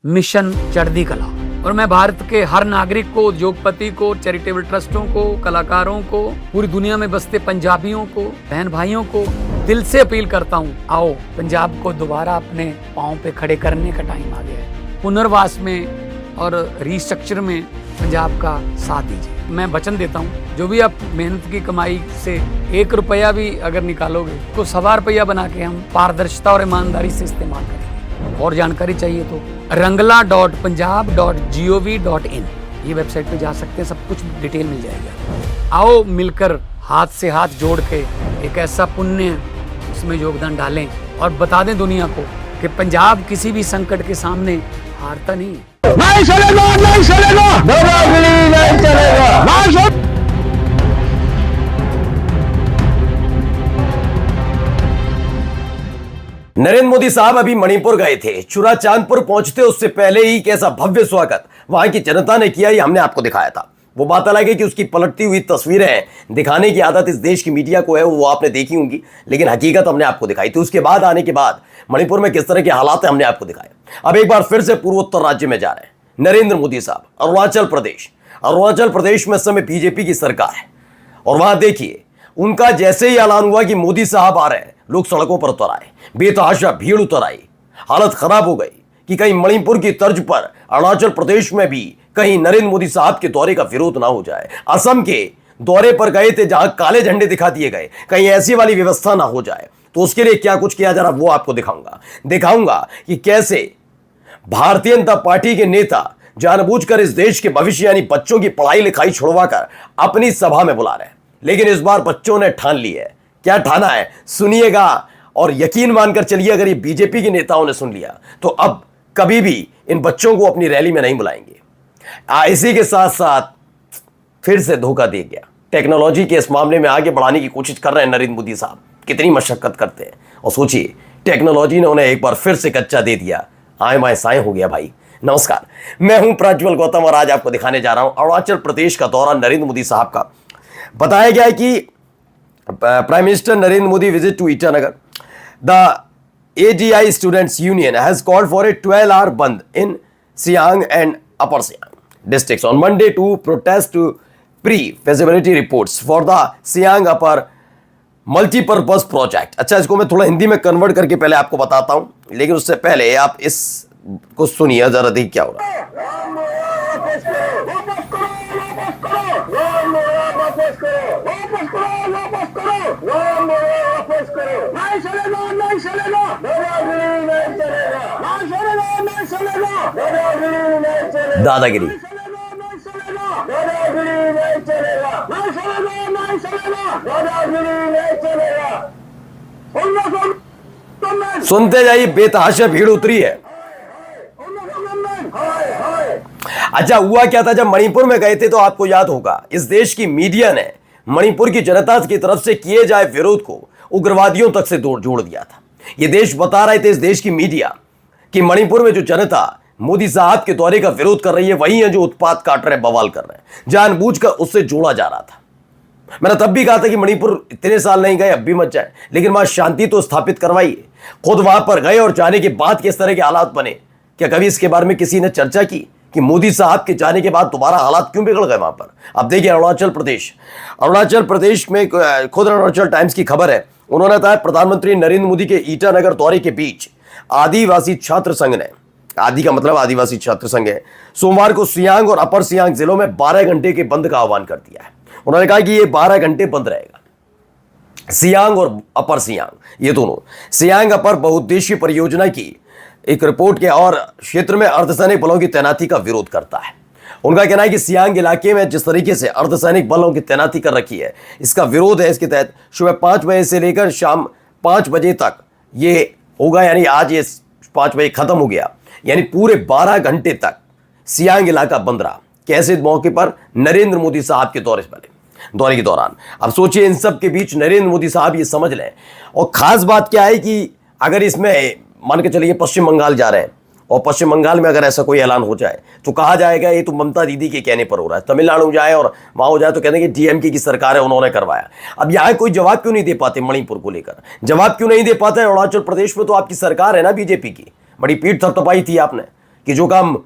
Mission चढ़ती कला। और मैं भारत के हर नागरिक को, उद्योगपति को, चैरिटेबल ट्रस्टों को, कलाकारों को, पूरी दुनिया में बसते पंजाबियों को, बहन भाइयों को दिल से अपील करता हूँ, आओ पंजाब को दोबारा अपने पाँव पे खड़े करने का टाइम आ गया है। पुनर्वास में और रिस्ट्रक्चर में पंजाब का साथ दीजिए। मैं वचन देता हूँ, जो भी आप मेहनत की कमाई से 1 रुपया भी अगर निकालोगे तो 1.25 रुपया बना के हम पारदर्शिता और ईमानदारी से इस्तेमाल करेंगे। और जानकारी चाहिए तो rangla.punjab.gov.in ये वेबसाइट पे जा सकते हैं, सब कुछ डिटेल मिल जाएगा। आओ मिलकर हाथ से हाथ जोड़ के एक ऐसा पुण्य उसमें योगदान डालें और बता दें दुनिया को कि पंजाब किसी भी संकट के सामने हारता नहीं है। नहीं चलेगा, नहीं चलेगा, नहीं चलेगा। नरेंद्र मोदी साहब अभी मणिपुर गए थे। चुराचांदपुर पहुंचते उससे पहले ही कैसा भव्य स्वागत वहां की जनता ने किया, ये हमने आपको दिखाया था। वो बात अलग है कि उसकी पलटती हुई तस्वीरें दिखाने की आदत इस देश की मीडिया को है, वो आपने देखी होंगी, लेकिन हकीकत हमने आपको दिखाई थी। उसके बाद आने के बाद मणिपुर में किस तरह के हालात है हमने आपको दिखाए। अब एक बार फिर से पूर्वोत्तर राज्य में जा रहे हैं नरेंद्र मोदी साहब, अरुणाचल प्रदेश। अरुणाचल प्रदेश में इस समय बीजेपी की सरकार है और वहां देखिए, उनका जैसे ही ऐलान हुआ कि मोदी साहब आ रहे हैं, लोग सड़कों पर उतर आए, बेतहाशा भीड़ उतर आई। हालत खराब हो गई कि कहीं मणिपुर की तर्ज पर अरुणाचल प्रदेश में भी कहीं नरेंद्र मोदी साहब के दौरे का विरोध ना हो जाए। असम के दौरे पर गए थे जहां काले झंडे दिखा दिए गए, कहीं ऐसी वाली व्यवस्था ना हो जाए। तो उसके लिए क्या कुछ किया जा रहा वो आपको दिखाऊंगा कि कैसे भारतीय जनता पार्टी के नेता जानबूझकर इस देश के भविष्य यानी बच्चों की पढ़ाई लिखाई छुड़वाकर अपनी सभा में बुला रहे हैं। लेकिन इस बार बच्चों ने ठान ली है। क्या ठाना है सुनिएगा और यकीन मानकर चलिए, अगर ये बीजेपी के नेताओं ने सुन लिया तो अब कभी भी इन बच्चों को अपनी रैली में नहीं बुलाएंगे। इसी के साथ साथ फिर से धोखा दे गया। टेक्नोलॉजी के इस मामले में आगे बढ़ाने की कोशिश कर रहे हैं नरेंद्र मोदी साहब, कितनी मशक्कत करते हैं। और सोचिए, टेक्नोलॉजी ने उन्हें एक बार फिर से कच्चा दे दिया, आए माए साए हो गया भाई। नमस्कार, मैं हूं प्रज्वल गौतम और आज आपको दिखाने जा रहा हूं अरुणाचल प्रदेश का दौरा नरेंद्र मोदी साहब का। बताया गया है कि prime minister Narendra Modi visit to Itanagar. The AGI Students Union has called for a 12-hour band in Siang and Upper Siang districts on Monday to protest to pre-feasibility reports for the Siang Upper Multipurpose Project। अच्छा, इसको मैं थोड़ा हिंदी में convert करके पहले आपको बताता हूं, लेकिन उससे पहले आप इसको सुनिए जरा, देखिए क्या हो रहा है। दादागिरी। सुनते जाइए, बेतहाशा भीड़ उतरी है। अच्छा, हुआ क्या था जब मणिपुर में गए थे तो आपको याद होगा, इस देश की मीडिया ने मणिपुर की जनता की तरफ से किए जाए विरोध को उग्रवादियों तक से जोड़ दिया था। यह देश बता रहे थे, इस देश की मीडिया, कि मणिपुर में जो जनता मोदी साहब के दौरे का विरोध कर रही है वही है जो उत्पात काट रहे, बवाल कर रहे हैं। जानबूझकर उससे जोड़ा जा रहा था। मैंने तब भी कहा था कि मणिपुर इतने साल नहीं गए, अब भी मत जाए, लेकिन वहां शांति तो स्थापित करवाइए। खुद वहां पर गए और जाने के बाद किस तरह के हालात बने, क्या कभी इसके बारे में किसी ने चर्चा की कि मोदी साहब के जाने के बाद दोबारा हालात क्यों बिगड़ गए वहां पर? अब देखिए, अरुणाचल प्रदेश में खुद अरुणाचल टाइम्स की खबर है। उन्होंने कहा प्रधानमंत्री नरेंद्र मोदी के ईटानगर दौरे के बीच आदिवासी छात्र संघ ने, आदि का मतलब आदिवासी छात्र संघ है, सोमवार को सियांग और अपर सियांग जिलों में 12 घंटे के बंद का आह्वान कर दिया है। उन्होंने कहा कि ये 12 घंटे बंद रहेगा। सियांग और अपर सियांग, ये दोनों, सियांग अपर बहुउद्देशीय परियोजना की एक रिपोर्ट के और क्षेत्र में अर्धसैनिक बलों की तैनाती का विरोध करता है। उनका कहना है कि सियांग इलाके में जिस तरीके से अर्धसैनिक बलों की तैनाती कर रखी है, इसका विरोध है। इसके तहत सुबह 5 बजे से लेकर शाम 5 बजे तक ये होगा, यानी आज ये 5 बजे खत्म हो गया, यानी पूरे 12 घंटे तक सियांग इलाका बंद रहा। कैसे मौके पर? नरेंद्र मोदी साहब के दौरे के दौरान। अब सोचिए, इन सब के बीच नरेंद्र मोदी साहब ये समझ लें। और खास बात क्या है कि अगर इसमें मान के चलिए पश्चिम बंगाल जा रहे हैं और पश्चिम बंगाल में अगर ऐसा कोई ऐलान हो जाए तो कहा जाएगा ये तो ममता दीदी के कहने पर हो रहा है। तमिलनाडु जाए और वहां हो जाए तो कहते हैं कि DMK की सरकार है, उन्होंने करवाया। अब यहाँ कोई जवाब क्यों नहीं दे पाते? मणिपुर को लेकर जवाब क्यों नहीं दे पाते? अरुणाचल प्रदेश में तो आपकी सरकार है ना बीजेपी की, बड़ी पीठ थपथपाई थी आपने कि जो काम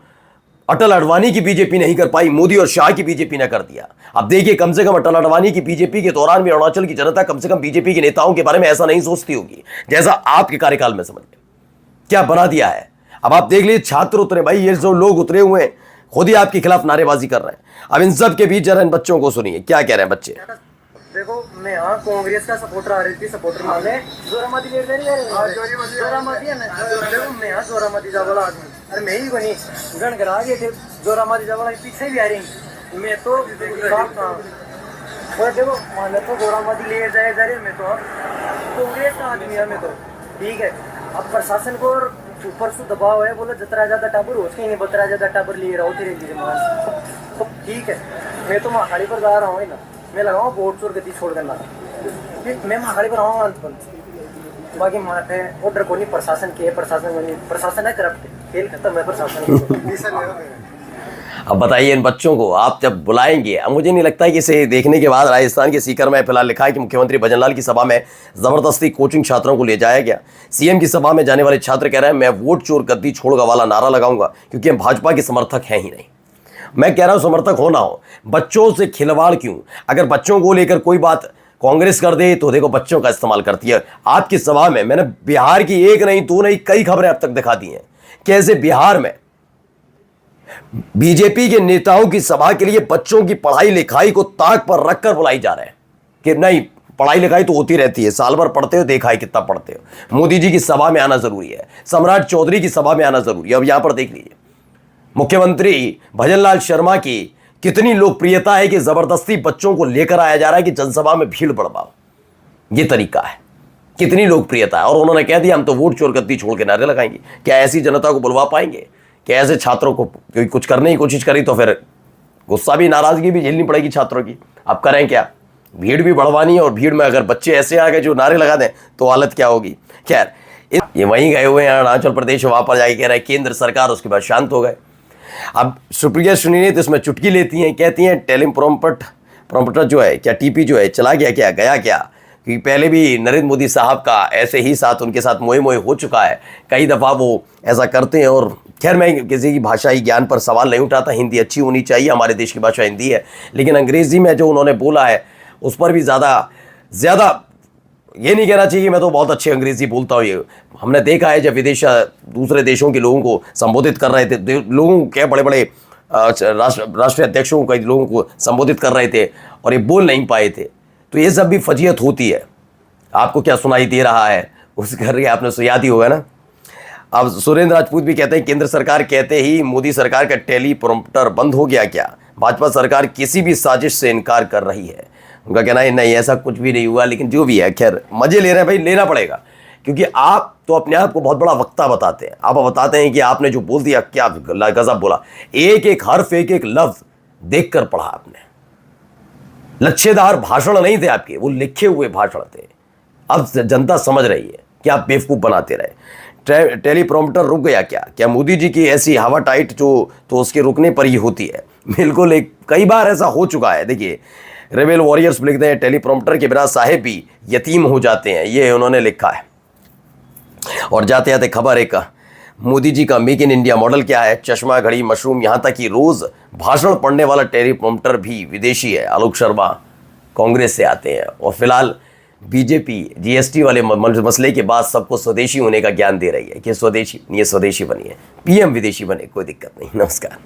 अटल अडवाणी की बीजेपी नहीं कर पाई, मोदी और शाह की बीजेपी ने कर दिया। अब देखिए, कम से कम अटल अडवाणी की बीजेपी के दौरान भी अरुणाचल की जनता कम से कम बीजेपी के नेताओं के बारे में ऐसा नहीं सोचती होगी जैसा आपके कार्यकाल में। समझ क्या बना दिया है। अब आप देख लीजिए, छात्र उतरे भाई, ये जो लोग उतरे हुए हैं खुद ही आपके खिलाफ नारेबाजी कर रहे हैं। अब इन सब के बीच जरा इन बच्चों को सुनिए क्या कह रहे हैं बच्चे। देखो, मैं यहाँ कांग्रेस का सपोर्टर आ रही थी, सपोर्टर माने जोरामती ले रहे जोरामती है ना। देखो, मैं यहाँ जोरामती जावाला आदमी, अरे मैं ही बनी गण करा गए थे जोरामती जावाला पीछे भी आ रही। मैं तो और देखो, मान तो जोरामती ले जाए जा रहे, मैं तो कांग्रेस का आदमी है, मैं तो ठीक है। अब प्रशासन को ऊपर से दबाव है, बोलो जितना ज्यादा टाबर हो सके नहीं, बतरा ज्यादा टाबर ले रहा हूँ धीरे धीरे मास। तो ठीक है, मैं तो महाकाली पर जा रहा हूँ ना, मैं लगाऊँ वोट चोर गति छोड़ करना, मैं महाकाली पर आऊँगा अंत पर। बाकी माथे ऑर्डर को नहीं, प्रशासन के प्रशासन है करप्ट, खेल खत्म है प्रशासन। अब बताइए इन बच्चों को आप जब बुलाएंगे, अब मुझे नहीं लगता है कि इसे देखने के बाद राजस्थान के सीकर में फिलहाल लिखा है कि मुख्यमंत्री भजनलाल की सभा में जबरदस्ती कोचिंग छात्रों को ले जाया गया। सीएम की सभा में जाने वाले छात्र कह रहे हैं मैं वोट चोर गद्दी छोड़गा वाला नारा लगाऊंगा क्योंकि हम भाजपा के समर्थक हैं ही नहीं। मैं कह रहा हूं समर्थक हो ना हो, बच्चों से खिलवाड़ क्यों। अगर बच्चों को लेकर कोई बात कांग्रेस कर दे तो देखो बच्चों का इस्तेमाल करती है। आपकी सभा में मैंने बिहार की एक नहीं दो नहीं कई खबरें अब तक दिखा दी हैं, कैसे बिहार में बीजेपी के नेताओं की सभा के लिए बच्चों की पढ़ाई लिखाई को ताक पर रखकर बुलाई जा रहे हैं कि नहीं पढ़ाई लिखाई तो होती रहती है, साल भर पढ़ते हो, देखा है कितना पढ़ते हो। मोदी जी की सभा में आना जरूरी है, सम्राट चौधरी की सभा में आना जरूरी है। अब यहां पर देख लीजिए मुख्यमंत्री भजनलाल शर्मा की कितनी लोकप्रियता है कि जबरदस्ती बच्चों को लेकर आया जा रहा है कि जनसभा में भीड़ बढ़वाओ। ये तरीका है, कितनी लोकप्रियता है। और उन्होंने कह दिया हम तो वोट चोर गद्दी छोड़ के नारे लगाएंगे। क्या ऐसी जनता को बुलवा पाएंगे? क्या ऐसे छात्रों को कुछ करने की कोशिश करी तो फिर गुस्सा भी नाराजगी भी झेलनी पड़ेगी छात्रों की। अब करें क्या, भीड़ भी बढ़वानी है और भीड़ में अगर बच्चे ऐसे आ गए जो नारे लगा दें तो हालत क्या होगी। खैर ये वहीं गए हुए हैं अरुणाचल प्रदेश, वहां पर जाके कह रहे हैं केंद्र सरकार, उसके बाद शांत हो गए। अब सुप्रिया सुनी तो इसमें चुटकी लेती हैं, कहती हैं टेलीप्रॉम्प्टर जो है क्या टीपी जो है चला गया क्या, गया क्या। क्योंकि पहले भी नरेंद्र मोदी साहब का ऐसे ही साथ उनके साथ मोए मोए हो चुका है, कई दफ़ा वो ऐसा करते हैं। और खैर मैं किसी की भाषाई ज्ञान पर सवाल नहीं उठाता, हिंदी अच्छी होनी चाहिए, हमारे देश की भाषा हिंदी है, लेकिन अंग्रेज़ी में जो उन्होंने बोला है उस पर भी ज़्यादा ये नहीं कहना चाहिए मैं तो बहुत अच्छी अंग्रेज़ी बोलता हूँ। ये हमने देखा है जब दूसरे देशों के लोगों को संबोधित कर रहे थे, लोगों को क्या बड़े बड़े राष्ट्रीय अध्यक्षों को, कई लोगों को संबोधित कर रहे थे और ये बोल नहीं पाए थे, तो ये सब भी फजीयत होती है। आपको क्या सुनाई दे रहा है उस घर के आपने याद ही होगा ना। अब सुरेंद्र राजपूत भी कहते हैं केंद्र सरकार कहते ही मोदी सरकार का टेलीप्रॉम्प्टर बंद हो गया क्या, भाजपा सरकार किसी भी साजिश से इनकार कर रही है। उनका कहना है नहीं ऐसा कुछ भी नहीं हुआ, लेकिन जो भी है खैर मजे ले रहे हैं भाई, लेना पड़ेगा क्योंकि आप तो अपने आप को बहुत बड़ा वक्ता बताते हैं। आप बताते हैं कि आपने जो बोल दिया क्या गजब बोला, एक एक हर्फ एक एक लफ्ज देख कर पढ़ा आपने। लच्छेदार भाषण नहीं थे आपके, वो लिखे हुए भाषण थे। अब जनता समझ रही है कि आप बेवकूफ़ बनाते रहे। टेलीप्रॉम्प्टर रुक गया क्या मोदी जी की ऐसी हवा टाइट जो तो उसके रुकने पर ही होती है। बिल्कुल कई बार ऐसा हो चुका है। देखिए रेबेल वॉरियर्स लिखते हैं टेलीप्रॉम्प्टर के बिना साहेब भी यतीम हो जाते हैं, ये उन्होंने लिखा है। और जाते जाते खबर एक मोदी जी का मेक इन इंडिया मॉडल क्या है, चश्मा घड़ी मशरूम, यहाँ तक कि रोज भाषण पढ़ने वाला टेलीप्रॉम्प्टर भी विदेशी है। आलोक शर्मा कांग्रेस से आते हैं और फिलहाल बीजेपी जीएसटी वाले मसले के बाद सबको स्वदेशी होने का ज्ञान दे रही है कि स्वदेशी, ये स्वदेशी बनिए, पीएम विदेशी बने, कोई दिक्कत नहीं। नमस्कार।